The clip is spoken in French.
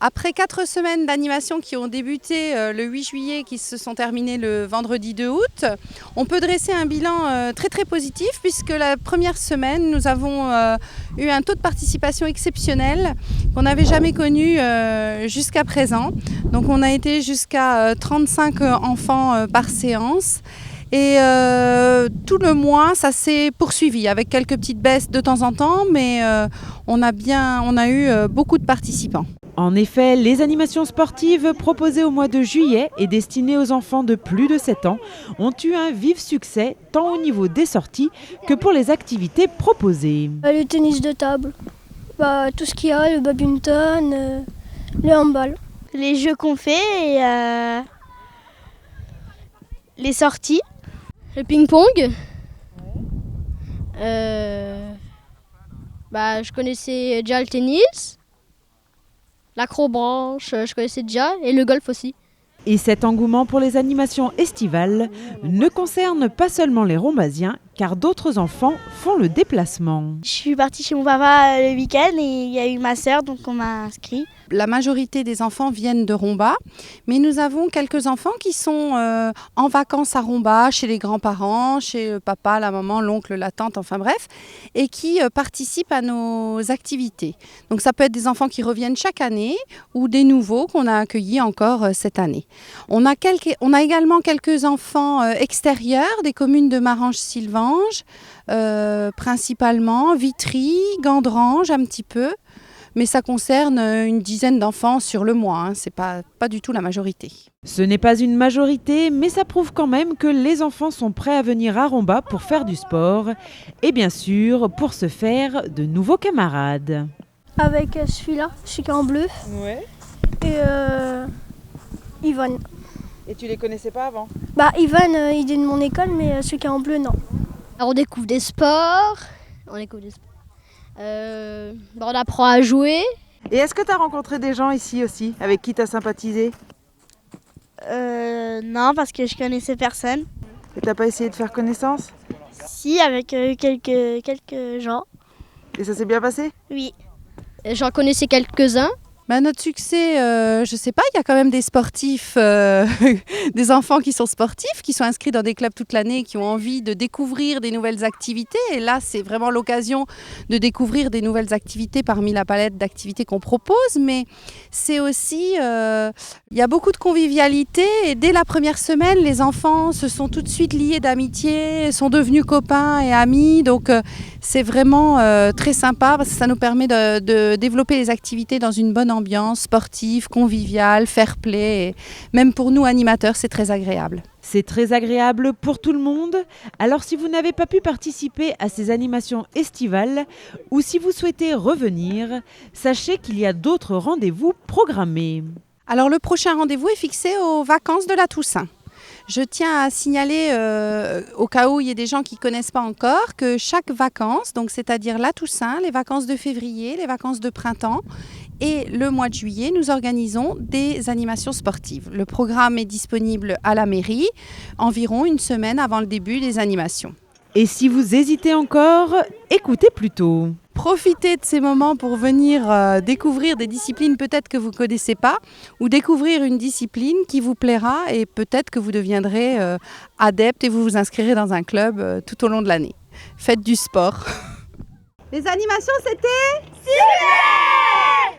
Après 4 semaines d'animation qui ont débuté le 8 juillet, qui se sont terminées le vendredi 2 août, on peut dresser un bilan très très positif puisque la première semaine, nous avons eu un taux de participation exceptionnel qu'on n'avait jamais connu jusqu'à présent. Donc on a été jusqu'à 35 enfants par séance. Et tout le mois, ça s'est poursuivi avec quelques petites baisses de temps en temps, mais on a eu beaucoup de participants. En effet, les animations sportives proposées au mois de juillet et destinées aux enfants de plus de 7 ans ont eu un vif succès tant au niveau des sorties que pour les activités proposées. Le tennis de table, tout ce qu'il y a, le badminton, le handball. Les jeux qu'on fait et les sorties. Le ping-pong. Je connaissais déjà le tennis. L'acrobranche, je connaissais déjà. Et le golf aussi. Et cet engouement pour les animations estivales ne concerne pas seulement les Rombasiens, car d'autres enfants font le déplacement. Je suis partie chez mon papa le week-end et il y a eu ma sœur, donc on m'a inscrit. La majorité des enfants viennent de Romba, mais nous avons quelques enfants qui sont en vacances à Romba, chez les grands-parents, chez le papa, la maman, l'oncle, la tante, enfin bref, et qui participent à nos activités. Donc ça peut être des enfants qui reviennent chaque année ou des nouveaux qu'on a accueillis encore cette année. On a également quelques enfants extérieurs des communes de Marange-Sylvange, principalement, Vitry, Gandrange un petit peu. Mais ça concerne une dizaine d'enfants sur le mois, hein. C'est pas du tout la majorité. Ce n'est pas une majorité, mais ça prouve quand même que les enfants sont prêts à venir à Romba pour faire du sport et bien sûr pour se faire de nouveaux camarades. Avec celui-là, celui qui est en bleu, et Yvonne. Et tu les connaissais pas avant ? Yvonne, il est de mon école, mais celui qui est en bleu, non. Alors on découvre des sports. On apprend à jouer. Et est-ce que tu as rencontré des gens ici aussi, avec qui tu as sympathisé ? Non, parce que je connaissais personne. Et t'as pas essayé de faire connaissance ? Si, avec quelques gens. Et ça s'est bien passé ? Oui. J'en connaissais quelques-uns. Notre succès, je sais pas, il y a quand même des sportifs, des enfants qui sont sportifs, qui sont inscrits dans des clubs toute l'année, qui ont envie de découvrir des nouvelles activités. Et là, c'est vraiment l'occasion de découvrir des nouvelles activités parmi la palette d'activités qu'on propose. Mais c'est aussi, il y a beaucoup de convivialité. Et dès la première semaine, les enfants se sont tout de suite liés d'amitié, sont devenus copains et amis. Donc, c'est vraiment très sympa parce que ça nous permet de développer les activités dans une bonne ambiance sportive, conviviale, fair-play. Et même pour nous, animateurs, c'est très agréable. C'est très agréable pour tout le monde. Alors si vous n'avez pas pu participer à ces animations estivales ou si vous souhaitez revenir, sachez qu'il y a d'autres rendez-vous programmés. Alors le prochain rendez-vous est fixé aux vacances de la Toussaint. Je tiens à signaler, au cas où il y ait des gens qui ne connaissent pas encore, que chaque vacances, donc c'est-à-dire la Toussaint, les vacances de février, les vacances de printemps et le mois de juillet, nous organisons des animations sportives. Le programme est disponible à la mairie, environ une semaine avant le début des animations. Et si vous hésitez encore, écoutez plutôt. Profitez de ces moments pour venir découvrir des disciplines peut-être que vous ne connaissez pas ou découvrir une discipline qui vous plaira et peut-être que vous deviendrez adepte et vous vous inscrirez dans un club tout au long de l'année. Faites du sport. Les animations, c'était super!